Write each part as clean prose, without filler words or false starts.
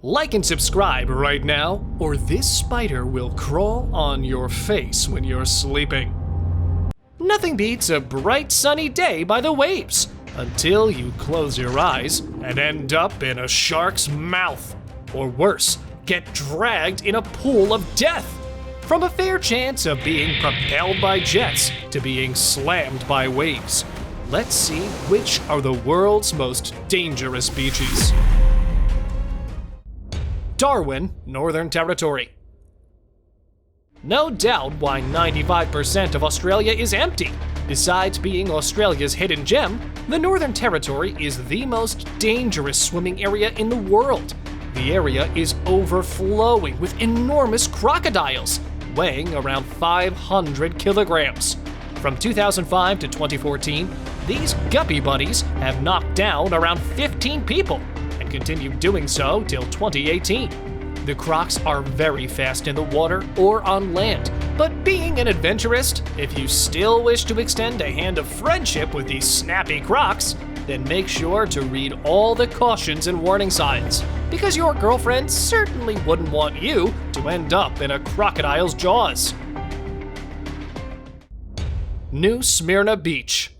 Like and subscribe right now, or this spider will crawl on your face when you're sleeping. Nothing beats a bright sunny day by the waves, until you close your eyes and end up in a shark's mouth. Or worse, get dragged in a pool of death. From a fair chance of being propelled by jets to being slammed by waves. Let's see which are the world's most dangerous beaches. Darwin, Northern Territory. No doubt why 95% of Australia is empty. Besides being Australia's hidden gem, the Northern Territory is the most dangerous swimming area in the world. The area is overflowing with enormous crocodiles, weighing around 500 kilograms. From 2005 to 2014, these guppy buddies have knocked down around 15 people and continued doing so till 2018. The crocs are very fast in the water or on land, but being an adventurist, if you still wish to extend a hand of friendship with these snappy crocs, then make sure to read all the cautions and warning signs, because your girlfriend certainly wouldn't want you to end up in a crocodile's jaws. New Smyrna Beach.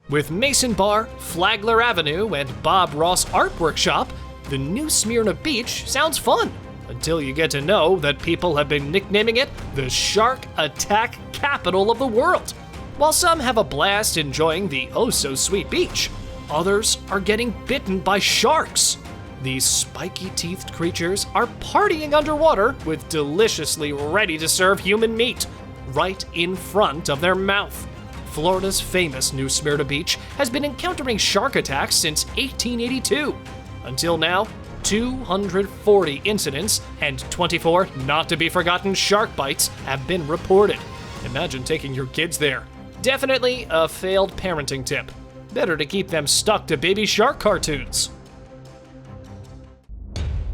With Mason Bar, Flagler Avenue, and Bob Ross Art Workshop, the New Smyrna Beach sounds fun, until you get to know that people have been nicknaming it the Shark Attack Capital of the World. While some have a blast enjoying the oh-so-sweet beach, others are getting bitten by sharks. These spiky-teethed creatures are partying underwater with deliciously ready-to-serve human meat right in front of their mouth. Florida's famous New Smyrna Beach has been encountering shark attacks since 1882. Until now, 240 incidents and 24 not-to-be-forgotten shark bites have been reported. Imagine taking your kids there. Definitely a failed parenting tip. Better to keep them stuck to baby shark cartoons.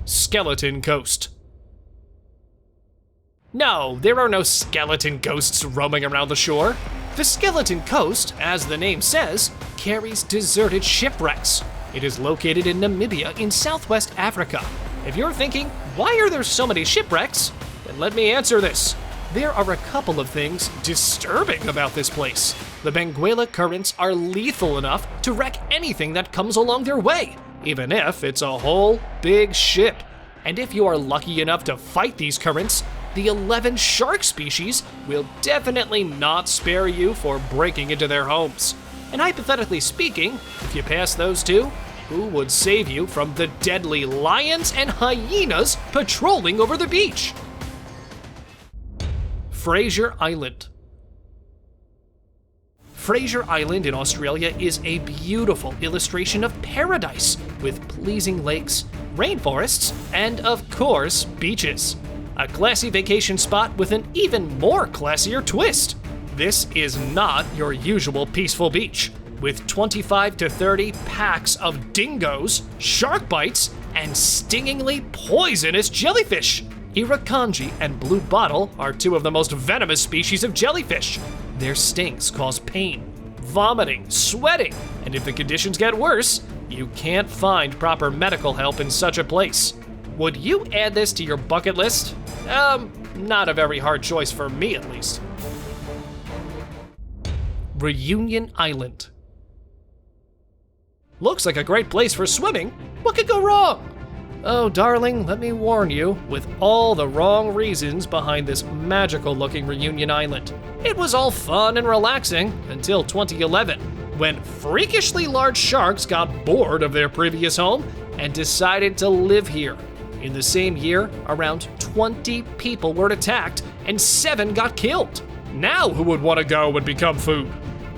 Skeleton Coast. No, there are no skeleton ghosts roaming around the shore. The Skeleton Coast, as the name says, carries deserted shipwrecks. It is located in Namibia in Southwest Africa. If you're thinking, why are there so many shipwrecks? Then let me answer this. There are a couple of things disturbing about this place. The Benguela currents are lethal enough to wreck anything that comes along their way, even if it's a whole big ship. And if you are lucky enough to fight these currents, the 11 shark species will definitely not spare you for breaking into their homes. And hypothetically speaking, if you pass those two, who would save you from the deadly lions and hyenas patrolling over the beach? Fraser Island. Fraser Island in Australia is a beautiful illustration of paradise, with pleasing lakes, rainforests, and of course, beaches. A classy vacation spot with an even more classier twist. This is not your usual peaceful beach, with 25 to 30 packs of dingoes, shark bites, and stingingly poisonous jellyfish. Irukandji and blue bottle are two of the most venomous species of jellyfish. Their stings cause pain, vomiting, sweating, and if the conditions get worse, you can't find proper medical help in such a place. Would you add this to your bucket list? Not a very hard choice for me at least. Reunion Island. Looks like a great place for swimming. What could go wrong? Oh, darling, let me warn you, with all the wrong reasons behind this magical-looking Reunion Island. It was all fun and relaxing until 2011, when freakishly large sharks got bored of their previous home and decided to live here. In the same year, around 20 people were attacked and 7 got killed. Now who would want to go and become food?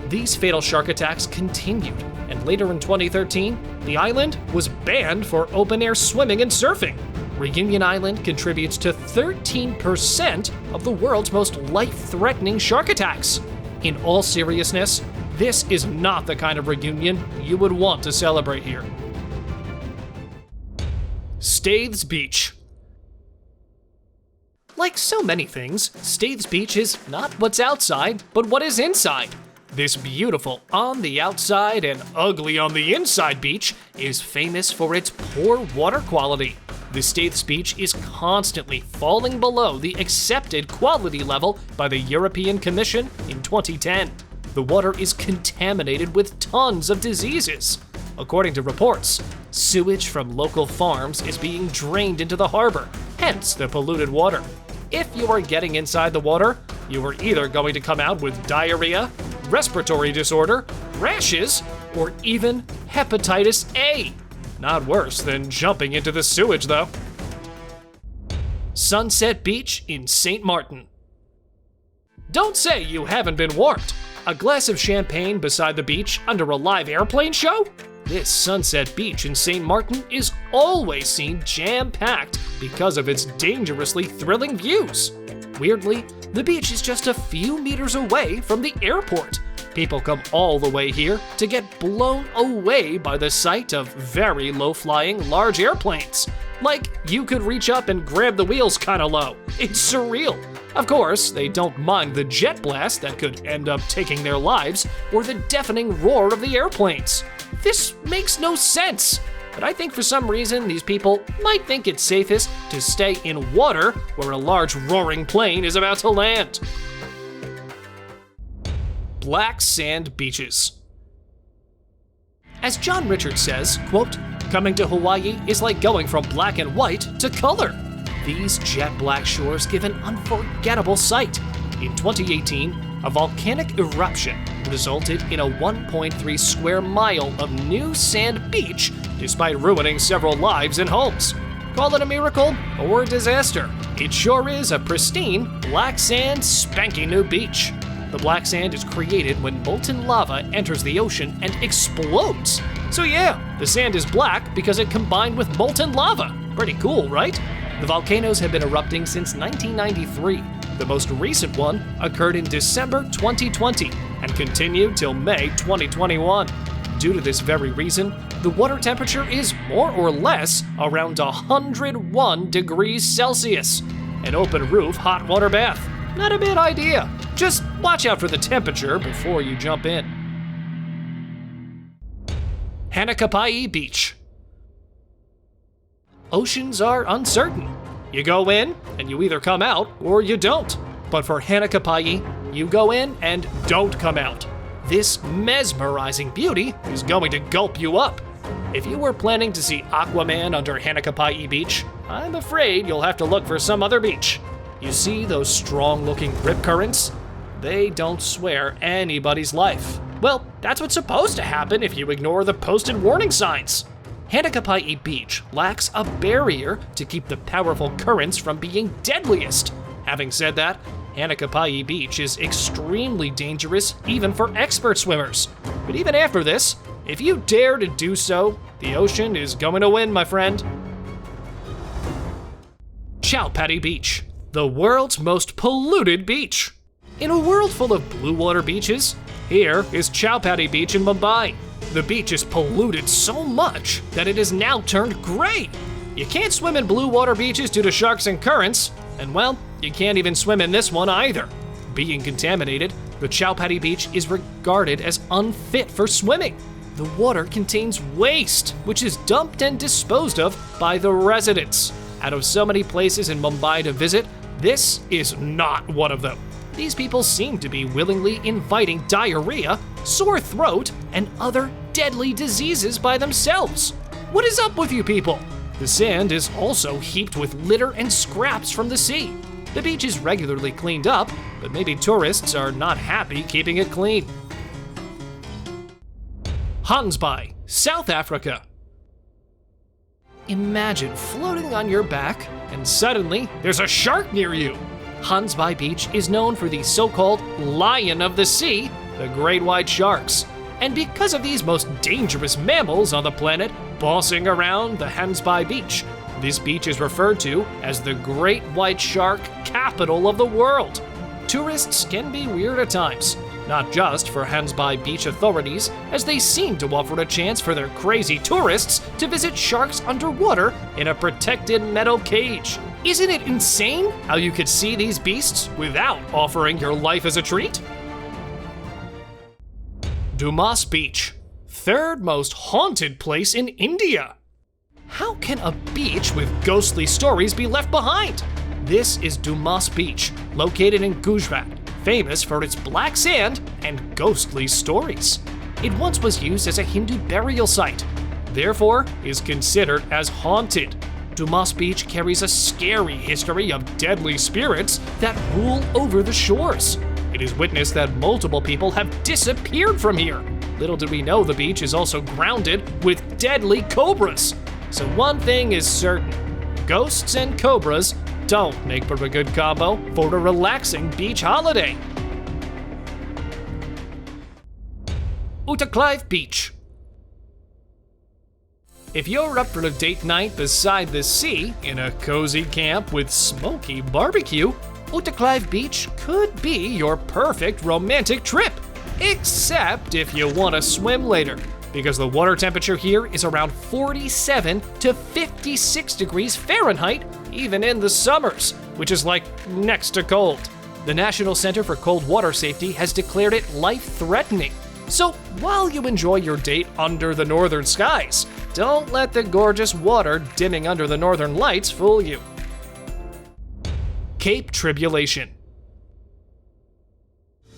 These fatal shark attacks continued, and later in 2013, the island was banned for open-air swimming and surfing. Reunion Island contributes to 13% of the world's most life-threatening shark attacks. In all seriousness, this is not the kind of reunion you would want to celebrate here. STAITHES Beach. Like so many things, STAITHES Beach is not what's outside, but what is inside. This beautiful on the outside and ugly on the inside beach is famous for its poor water quality. The STAITHES beach is constantly falling below the accepted quality level by the European Commission in 2010. The water is contaminated with tons of diseases. According to reports, sewage from local farms is being drained into the harbor, hence the polluted water. If you are getting inside the water, you are either going to come out with diarrhea, respiratory disorder, rashes, or even hepatitis A. Not worse than jumping into the sewage, though. Sunset Beach in St. Maarten. Don't say you haven't been warned. A glass of champagne beside the beach under a live airplane show? This Sunset Beach in St. Maarten is always seen jam-packed because of its dangerously thrilling views. Weirdly, the beach is just a few meters away from the airport. People come all the way here to get blown away by the sight of very low-flying large airplanes. Like you could reach up and grab the wheels kinda low. It's surreal. Of course, they don't mind the jet blast that could end up taking their lives or the deafening roar of the airplanes. This makes no sense, but I think for some reason these people might think it's safest to stay in water where a large roaring plane is about to land. Black sand beaches. As John Richards says, quote, "Coming to Hawaii is like going from black and white to color. These jet black shores give an unforgettable sight. In 2018, a volcanic eruption resulted in a 1.3 square mile of new sand beach despite ruining several lives and homes. Call it a miracle or a disaster. It sure is a pristine, black sand, spanking new beach. The black sand is created when molten lava enters the ocean and explodes. So yeah, the sand is black because it combined with molten lava. Pretty cool, right? The volcanoes have been erupting since 1993. The most recent one occurred in December 2020 and continued till May 2021. Due to this very reason, the water temperature is more or less around 101 degrees Celsius. An open roof hot water bath. Not a bad idea. Just watch out for the temperature before you jump in. Hanakapiai Beach. Oceans are uncertain. You go in and you either come out or you don't. But for Hanakapiai, you go in and don't come out. This mesmerizing beauty is going to gulp you up. If you were planning to see Aquaman under Hanakapiai Beach, I'm afraid you'll have to look for some other beach. You see those strong-looking rip currents? They don't spare anybody's life. Well, that's what's supposed to happen if you ignore the posted warning signs. Hanakapiai Beach lacks a barrier to keep the powerful currents from being deadliest. Having said that, Hanakapiai Beach is extremely dangerous even for expert swimmers. But even after this, if you dare to do so, the ocean is going to win, my friend. Chowpatty Beach, the world's most polluted beach. In a world full of blue water beaches, here is Chowpatty Beach in Mumbai. The beach is polluted so much that it has now turned gray. You can't swim in blue water beaches due to sharks and currents, and well, you can't even swim in this one either. Being contaminated, the Chowpatty Beach is regarded as unfit for swimming. The water contains waste, which is dumped and disposed of by the residents. Out of so many places in Mumbai to visit, this is not one of them. These people seem to be willingly inviting diarrhea, sore throat, and other deadly diseases by themselves. What is up with you people? The sand is also heaped with litter and scraps from the sea. The beach is regularly cleaned up, but maybe tourists are not happy keeping it clean. Gansbaai, South Africa. Imagine floating on your back and suddenly there's a shark near you. Gansbaai Beach is known for the so-called lion of the sea, the great white sharks. And because of these most dangerous mammals on the planet bossing around the Gansbaai Beach, this beach is referred to as the great white shark capital of the world. Tourists can be weird at times, not just for Gansbaai Beach authorities, as they seem to offer a chance for their crazy tourists to visit sharks underwater in a protected metal cage. Isn't it insane how you could see these beasts without offering your life as a treat? Dumas Beach, third most haunted place in India. How can a beach with ghostly stories be left behind? This is Dumas Beach, located in Gujarat, famous for its black sand and ghostly stories. It once was used as a Hindu burial site, therefore is considered as haunted. Dumas Beach carries a scary history of deadly spirits that rule over the shores. It is witnessed that multiple people have disappeared from here. Little did we know the beach is also grounded with deadly cobras. So one thing is certain, ghosts and cobras don't make for a good combo for a relaxing beach holiday. Uttakleiv Beach. If you're up for a date night beside the sea in a cozy camp with smoky barbecue, Uttakleiv Beach could be your perfect romantic trip. Except if you want to swim later, because the water temperature here is around 47 to 56 degrees Fahrenheit, even in the summers, which is like next to cold. The National Center for Cold Water Safety has declared it life-threatening. So while you enjoy your date under the northern skies, don't let the gorgeous water dimming under the northern lights fool you. Cape Tribulation.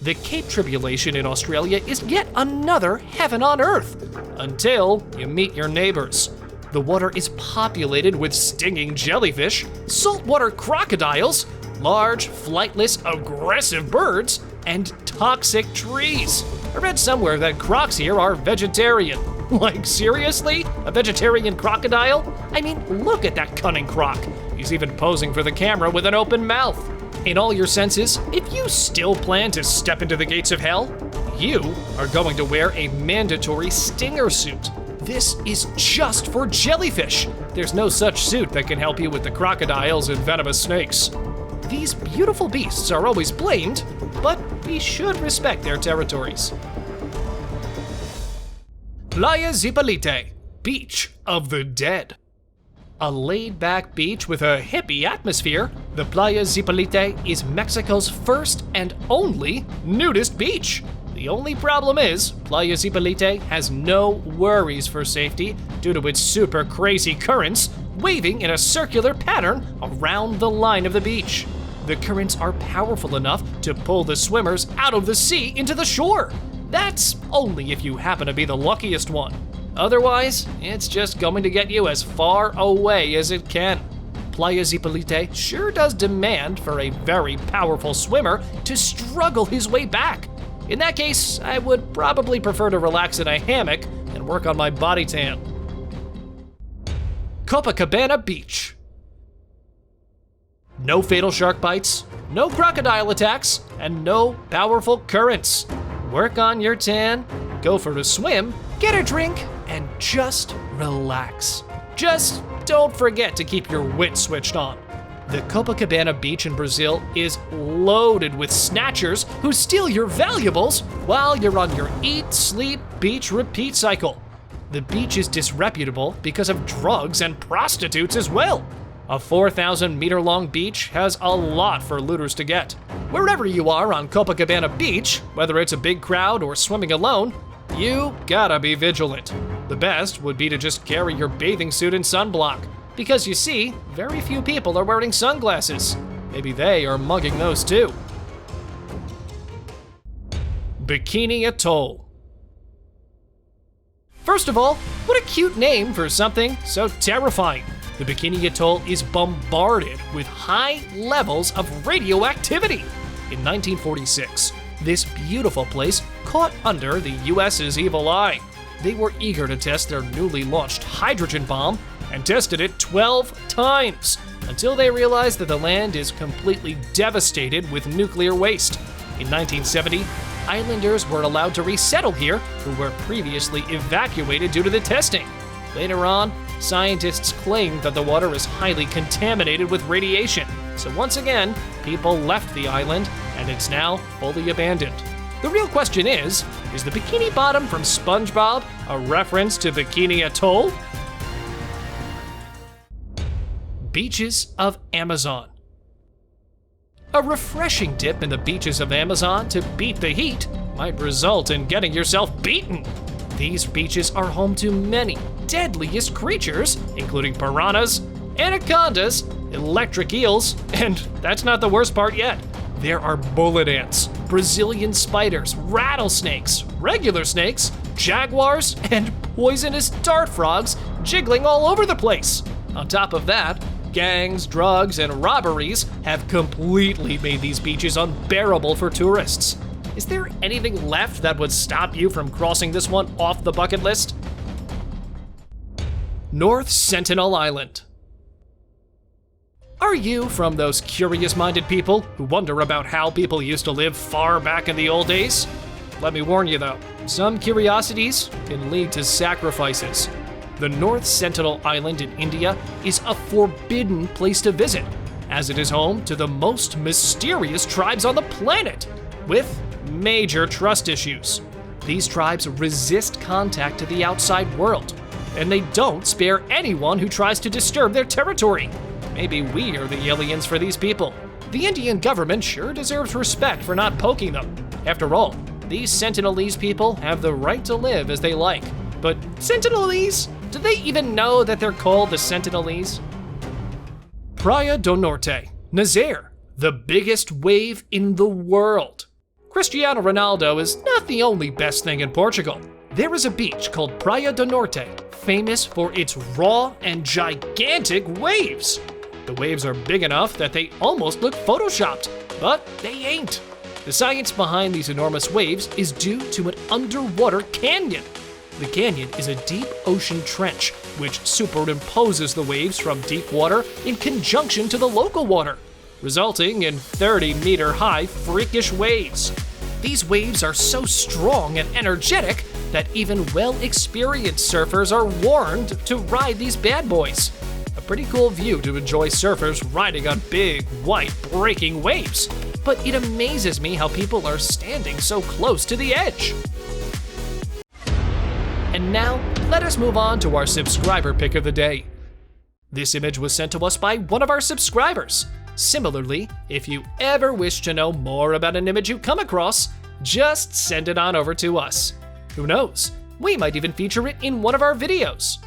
The Cape Tribulation in Australia is yet another heaven on earth, until you meet your neighbors. The water is populated with stinging jellyfish, saltwater crocodiles, large, flightless, aggressive birds, and toxic trees. I read somewhere that crocs here are vegetarian. Like, seriously? A vegetarian crocodile? I mean, look at that cunning croc. He's even posing for the camera with an open mouth. In all your senses, if you still plan to step into the gates of hell, you are going to wear a mandatory stinger suit. This is just for jellyfish. There's no such suit that can help you with the crocodiles and venomous snakes. These beautiful beasts are always blamed, but we should respect their territories. Playa Zipolite, Beach of the Dead. A laid-back beach with a hippie atmosphere, the Playa Zipolite is Mexico's first and only nudist beach. The only problem is, Playa Zipolite has no worries for safety due to its super crazy currents waving in a circular pattern around the line of the beach. The currents are powerful enough to pull the swimmers out of the sea into the shore. That's only if you happen to be the luckiest one. Otherwise, it's just going to get you as far away as it can. Playa Zipolite sure does demand for a very powerful swimmer to struggle his way back. In that case, I would probably prefer to relax in a hammock and work on my body tan. Copacabana Beach. No fatal shark bites, no crocodile attacks, and no powerful currents. Work on your tan, go for a swim, get a drink, and just relax. Just don't forget to keep your wit switched on. The Copacabana Beach in Brazil is loaded with snatchers who steal your valuables while you're on your eat, sleep, beach, repeat cycle. The beach is disreputable because of drugs and prostitutes as well. A 4,000-meter-long beach has a lot for looters to get. Wherever you are on Copacabana Beach, whether it's a big crowd or swimming alone, you gotta be vigilant. The best would be to just carry your bathing suit and sunblock, because you see, very few people are wearing sunglasses. Maybe they are mugging those too. Bikini Atoll. First of all, what a cute name for something so terrifying. The Bikini Atoll is bombarded with high levels of radioactivity. In 1946, this beautiful place caught under the US's evil eye. They were eager to test their newly launched hydrogen bomb and tested it 12 times until they realized that the land is completely devastated with nuclear waste. In 1970, islanders were allowed to resettle here who were previously evacuated due to the testing. Later on, scientists claimed that the water is highly contaminated with radiation. So once again, people left the island and it's now fully abandoned. The real question is the Bikini Bottom from SpongeBob a reference to Bikini Atoll? Beaches of Amazon. A refreshing dip in the beaches of Amazon to beat the heat might result in getting yourself beaten. These beaches are home to many deadliest creatures, including piranhas, anacondas, electric eels, and that's not the worst part yet. There are bullet ants, Brazilian spiders, rattlesnakes, regular snakes, jaguars, and poisonous dart frogs jiggling all over the place. On top of that, gangs, drugs, and robberies have completely made these beaches unbearable for tourists. Is there anything left that would stop you from crossing this one off the bucket list? North Sentinel Island. Are you from those curious-minded people who wonder about how people used to live far back in the old days? Let me warn you though, some curiosities can lead to sacrifices. The North Sentinel Island in India is a forbidden place to visit, as it is home to the most mysterious tribes on the planet, with major trust issues. These tribes resist contact to the outside world, and they don't spare anyone who tries to disturb their territory. Maybe we are the aliens for these people. The Indian government sure deserves respect for not poking them. After all, these Sentinelese people have the right to live as they like. But Sentinelese? Do they even know that they're called the Sentinelese? Praia Do Norte, Nazare, the biggest wave in the world. Cristiano Ronaldo is not the only best thing in Portugal. There is a beach called Praia Do Norte, famous for its raw and gigantic waves. The waves are big enough that they almost look photoshopped, but they ain't. The science behind these enormous waves is due to an underwater canyon. The canyon is a deep ocean trench, which superimposes the waves from deep water in conjunction to the local water, resulting in 30-meter-high freakish waves. These waves are so strong and energetic that even well-experienced surfers are warned to ride these bad boys. A pretty cool view to enjoy surfers riding on big, white, breaking waves, but it amazes me how people are standing so close to the edge. And now, let us move on to our subscriber pick of the day. This image was sent to us by one of our subscribers. Similarly, if you ever wish to know more about an image you come across, just send it on over to us. Who knows, we might even feature it in one of our videos.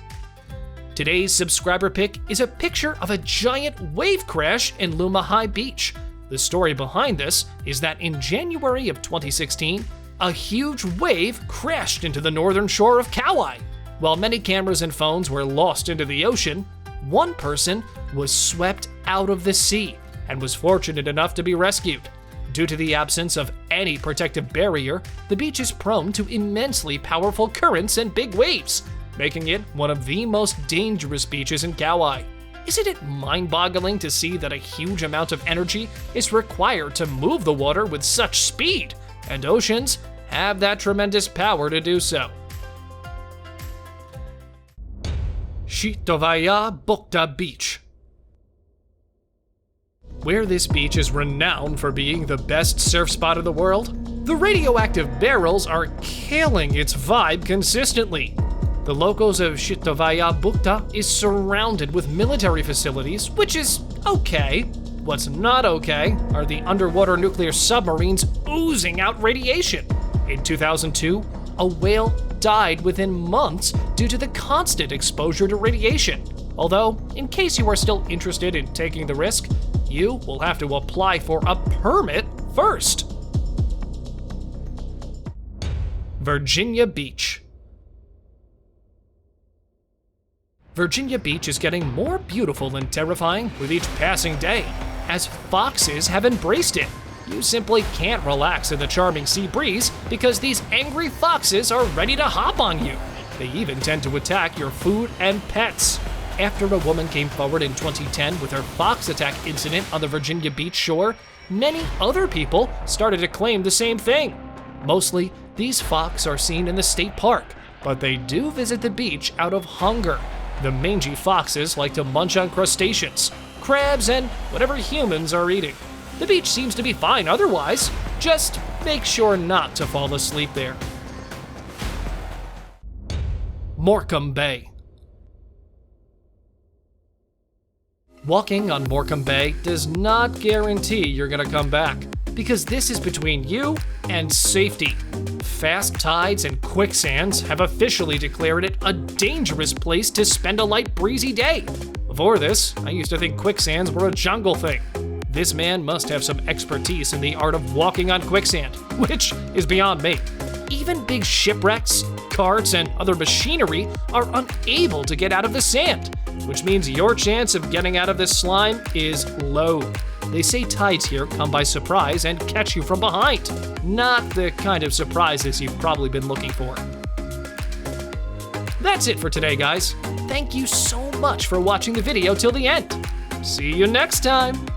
Today's subscriber pick is a picture of a giant wave crash in Hanakapiai Beach. The story behind this is that in January of 2016, a huge wave crashed into the northern shore of Kauai. While many cameras and phones were lost into the ocean, one person was swept out of the sea and was fortunate enough to be rescued. Due to the absence of any protective barrier, the beach is prone to immensely powerful currents and big waves, making it one of the most dangerous beaches in Kauai. Isn't it mind-boggling to see that a huge amount of energy is required to move the water with such speed, and oceans have that tremendous power to do so? Schitovaya Bukhta Beach. Where this beach is renowned for being the best surf spot in the world, the radioactive barrels are killing its vibe consistently. The locals of Schitovaya Bukhta is surrounded with military facilities, which is okay. What's not okay are the underwater nuclear submarines oozing out radiation. In 2002, a whale died within months due to the constant exposure to radiation. Although, in case you are still interested in taking the risk, you will have to apply for a permit first. Virginia Beach. Virginia Beach is getting more beautiful and terrifying with each passing day, as foxes have embraced it. You simply can't relax in the charming sea breeze because these angry foxes are ready to hop on you. They even tend to attack your food and pets. After a woman came forward in 2010 with her fox attack incident on the Virginia Beach shore, many other people started to claim the same thing. Mostly, these fox are seen in the state park, but they do visit the beach out of hunger. The mangy foxes like to munch on crustaceans, crabs, and whatever humans are eating. The beach seems to be fine otherwise, just make sure not to fall asleep there. Morecambe Bay. Walking on Morecambe Bay does not guarantee you're gonna come back, because this is between you and safety. Fast tides and quicksands have officially declared it a dangerous place to spend a light breezy day. Before this, I used to think quicksands were a jungle thing. This man must have some expertise in the art of walking on quicksand, which is beyond me. Even big shipwrecks, carts, and other machinery are unable to get out of the sand, which means your chance of getting out of this slime is low. They say tides here come by surprise and catch you from behind. Not the kind of surprises you've probably been looking for. That's it for today, guys. Thank you so much for watching the video till the end. See you next time.